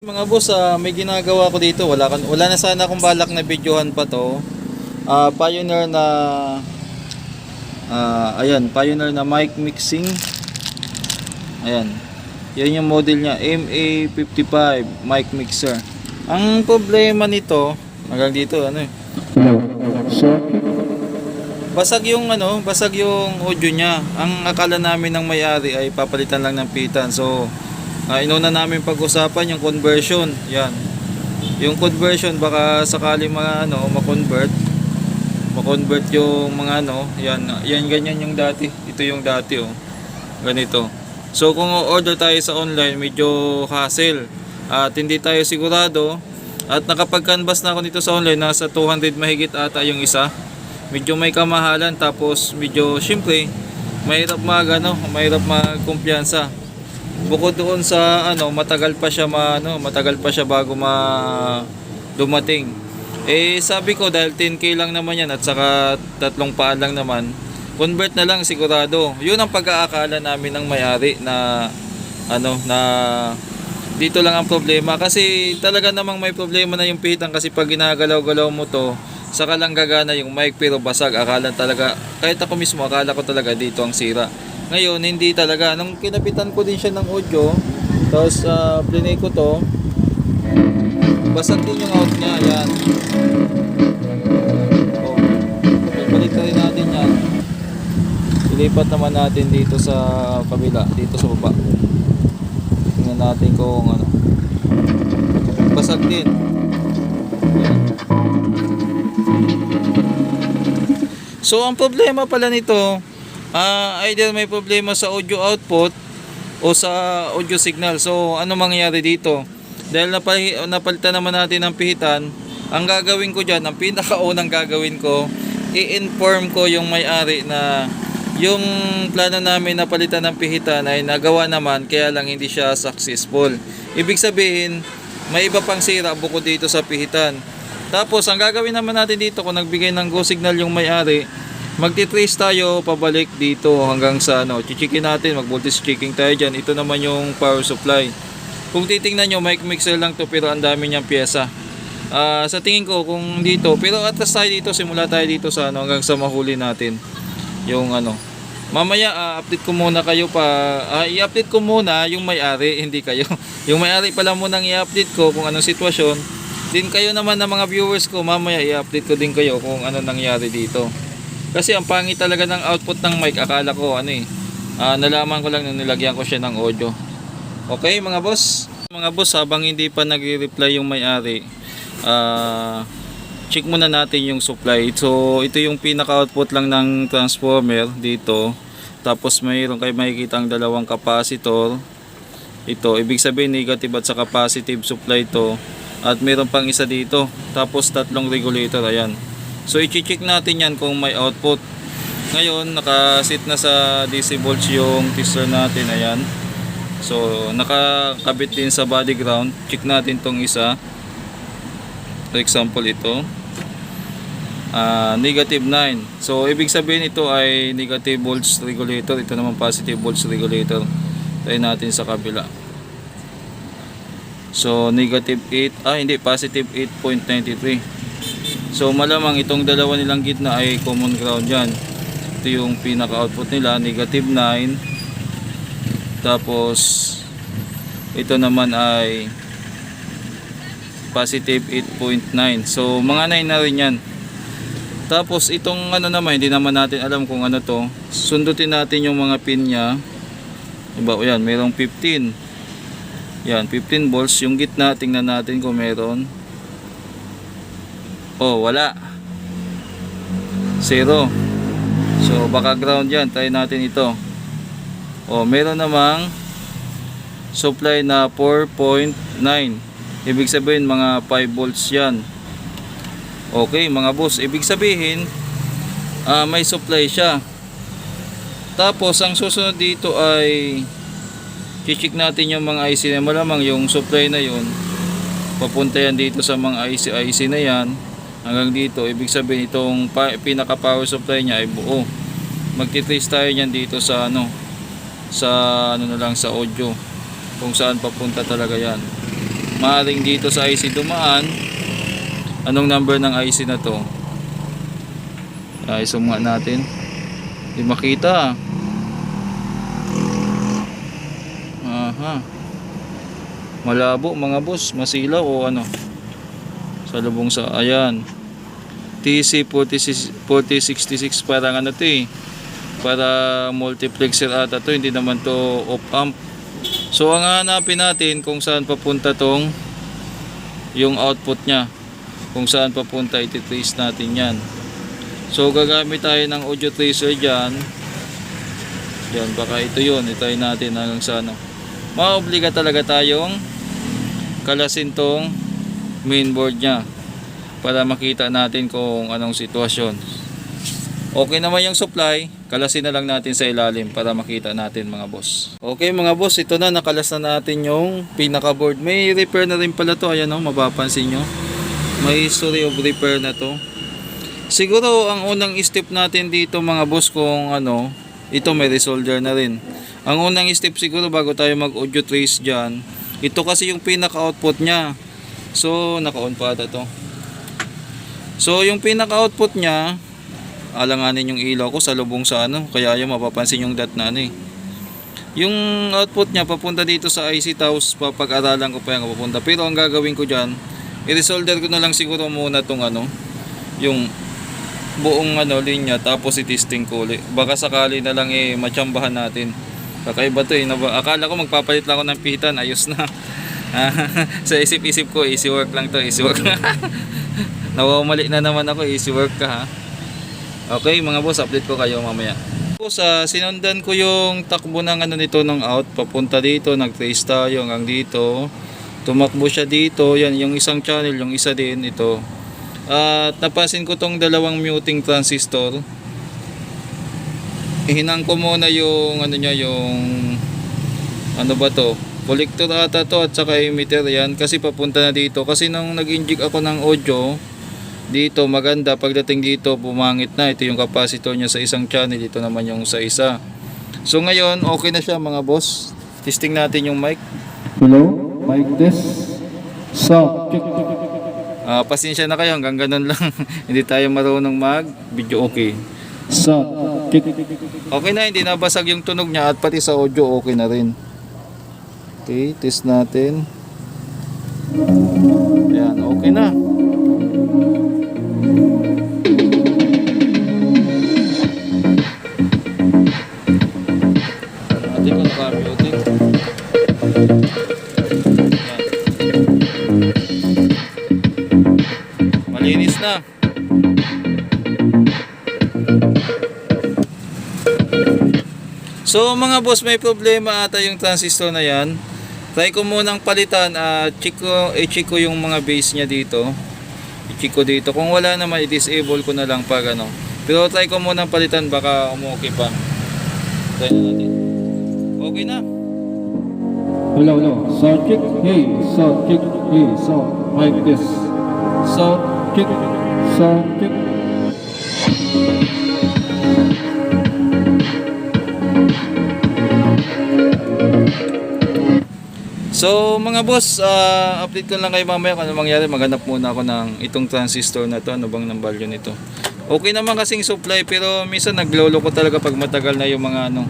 Mga boss, may ginagawa ko dito. Wala na sana akong balak na videohan pa to. Pioneer na ayan, Pioneer na mic mixing. Ayan. Yan yung model niya, MA55 mic mixer. Ang problema nito, hanggang dito basag yung audio niya. Ang akala namin ng may-ari ay papalitan lang ng pitan. So inuna namin pag-usapan yung conversion. Yan. Yung conversion, baka sakali ma-convert yung mga yan ganyan yung dati. Ito yung dati ganito. So kung order tayo sa online, medyo hassle at hindi tayo sigurado. At nakapag-canvas na ako nito sa online, nasa 200 mahigit ata yung isa. Medyo may kamahalan, tapos medyo syempre mahirap magkumpiyansa. Bukod doon sa matagal pa siya bago dumating. Sabi ko, dahil 10k lang naman yan at saka 3 paan lang naman, convert na lang sigurado. Yun ang pag-aakala namin ng may-ari na dito lang ang problema, kasi talaga namang may problema na yung pitan, kasi pag ginagalaw-galaw mo to, saka lang gagana yung mic pero basag. Kahit ako mismo akala ko talaga dito ang sira. Ngayon, hindi talaga. Nung kinapitan ko din siya ng audio, tapos plinay ko to, basag din yung out niya. Yan. Balik na rin natin yan. Ilipat naman natin dito sa kabila, dito sa baba. Tingnan natin kung basag din. Yan. So, ang problema pala nito, either may problema sa audio output o sa audio signal. So ano mangyayari dito? Dahil napalitan naman natin ang pihitan, ang gagawin ko dyan, ang pinakaunang gagawin ko, i-inform ko yung may-ari na yung plano namin na palitan ng pihitan ay nagawa naman, kaya lang hindi siya successful. Ibig sabihin, may iba pang sira bukod dito sa pihitan. Tapos ang gagawin naman natin dito, kung nagbigay ng go signal yung may-ari, magti-trace tayo pabalik dito hanggang sa chichikin natin, mag-voltage checking tayo dyan. Ito naman yung power supply. Kung titingnan nyo, mic mixer lang to, pero ang dami niyang pyesa. Sa tingin ko, kung dito, pero atras tayo dito, simula tayo dito sa hanggang sa mahuli natin yung mamaya update ko muna kayo i-update ko muna yung may-ari, hindi kayo. Yung may-ari pala munang i-update ko kung anong sitwasyon. Din kayo naman ng mga viewers ko, mamaya i-update ko din kayo kung ano nangyari dito. Kasi ang pangit talaga ng output ng mic. Akala ko nalaman ko lang nung nilagyan ko siya ng audio. Okay mga boss, habang hindi pa nagre-reply yung may-ari, check muna natin yung supply. So ito yung pinaka-output lang ng transformer dito. Tapos mayroon kayo makikita ang dalawang capacitor. Ito, ibig sabihin negative at saka positive supply to. At mayroon pang isa dito. Tapos 3 regulator, ayan. So i-check natin yan kung may output. Ngayon nakasit na sa DC volts yung tester natin, ayan. So nakakabit din sa body ground. Check natin tong isa. For example ito, negative 9. So ibig sabihin ito ay negative volts regulator. Ito naman positive volts regulator. Try natin sa kabila. So negative 8, positive 8.93. So malamang itong dalawa nilang gitna ay common ground yan. Ito yung pinaka-output nila, negative 9. Tapos ito naman ay positive 8.9. So mga 9 na rin yan. Tapos itong naman, hindi naman natin alam kung ano to. Sundutin natin yung mga pin nya. Diba? Yan, mayroong 15. Yan, 15 volts. Yung gitna, tingnan natin kung meron. Wala. 0. So baka ground yan. Try natin ito. Meron namang supply na 4.9. Ibig sabihin mga 5 volts yan. Okay mga boss, ibig sabihin may supply siya. Tapos ang susunod dito ay check natin yung mga IC na malamang yung supply na yun papunta yan dito sa mga IC na yan hanggang dito. Ibig sabihin itong pinaka power supply nya ay buo. Magti-trace tayo niyan dito sa sa audio kung saan papunta talaga yan. Maaring dito sa IC dumaan. Anong number ng IC na to? Isum nga natin. Hindi makita. Aha. Malabo mga boss, masilaw o ano? Sa lubong sa ayan. TC 4066 parang ano to eh. Para multiplexer ata to, hindi naman to op amp. So ang hanapin natin kung saan papunta tong yung output nya. Kung saan papunta, iti-trace natin yan. So gagamit tayo ng audio tracer dyan. Yan, baka ito yun. Itry natin hanggang sa ano. Maobliga talaga tayong kalasin tong mainboard nya para makita natin kung anong sitwasyon. Okay naman yung supply, kalasin na lang natin sa ilalim para makita natin mga boss. Okay mga boss, ito na, nakalas na natin yung pinaka board. May repair na rin pala to, ayan o, mapapansin nyo. May history of repair na to. Siguro ang unang step natin dito mga boss, kung ano, ito may resolder na rin. Ang unang step siguro bago tayo mag audio trace dyan, ito kasi yung pinaka output nya. So naka-on pa ata to. So yung pinaka output nya, alanganin yung ilaw ko sa lubong sa ano, kaya yung mapapansin yung dot na ano eh. Yung output nya papunta dito sa IC, tapos papag-aralan ko pa yung papunta. Pero ang gagawin ko dyan, i-resolder ko na lang siguro muna tong ano, yung buong ano linya, tapos i-testing ko ulit. Baka sakali na lang eh matsambahan natin. Kakaiba to eh. Akala ko magpapalit lang ako ng pihitan, ayos na. Sa isip-isip ko, easy work lang to, easy work. Nawawamali na naman ako, easy work ka ha. Okay mga boss, update ko kayo mamaya. Boss, sinundan ko yung takbo ng ano nito ng out, papunta dito, nag-trace tayo hanggang dito. Tumakbo siya dito, yan yung isang channel, yung isa din ito. At napansin ko tong dalawang muting transistor. Hinang ko muna yung ano niya, yung ano ba to? Collector ata to at saka emitter yan, kasi papunta na dito. Kasi nung nag-inject ako ng audio dito, maganda, pagdating dito pumangit na. Ito yung capacitor niya sa isang channel, ito naman yung sa isa. So ngayon okay na siya mga boss. Testing natin yung mic. Hello, mic test. Sound check. Pasensya na kayo, hanggang ganun lang. Hindi tayo marunong mag video. Okay. Sound check. Okay na, hindi nabasag yung tunog niya, at pati sa audio okay na rin. Okay, test natin. Ayan, okay na. Natin kung naka-muting. Malinis na. So mga boss, may problema ata yung transistor na yan. Try ko munang palitan, i-check ko yung mga base nya dito. I-check ko dito. Kung wala naman, i-disable ko na lang pag ano. Pero try ko munang palitan, baka umuwi pa. Try na natin. Okay na. Hello, hello. Sound check. Hey, sound check. Hey, sound. Mic test. Sound check. Sound check. So mga boss, update ko lang kayo mamaya kung ano mangyari. Maghanap muna ako ng itong transistor na to. Ano bang ng value nito? Okay naman kasing supply, pero minsan naglolo ko talaga pag matagal na yung mga ano.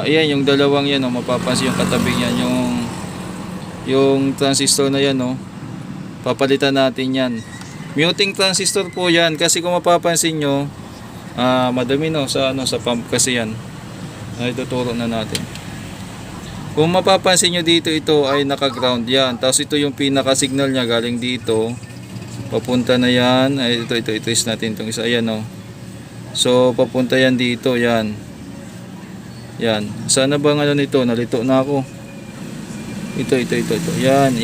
Ayan yung dalawang yan, oh, mapapansin yung katabi yan, yung transistor na yan, oh. Papalitan natin yan. Muting transistor po yan, kasi kung mapapansin nyo, madami no sa ano, sa pump kasi yan. Ituturo na natin. Kung mapapansin nyo dito, ito ay naka-ground yan. Tapos ito yung pinaka-signal niya galing dito. Papunta na yan. Ay, ito, i-trace natin itong isa. Ayan o. So, papunta yan dito. Yan. Yan. Sana ba ano nito? Nalito na ako. Ito. Yan.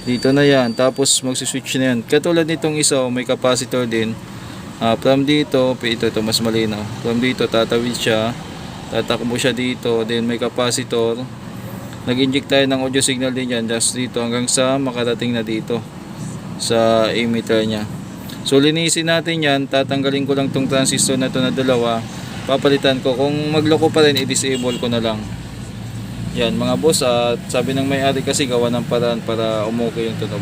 Dito na yan. Tapos, magsiswitch na yan. Katulad nitong isa, may capacitor din. From dito, ito, mas malinaw. From dito, tatawid siya. Tatakbo siya dito, then may capacitor. Nag-inject tayo ng audio signal din yan, just dito hanggang sa makarating na dito sa emitter nya. So linisin natin yan, tatanggalin ko lang tong transistor na to na dalawa, papalitan ko. Kung magloko pa rin, i-disable ko na lang. Yan mga boss, at sabi ng may-ari kasi gawa ng paraan para umukay yung tunog.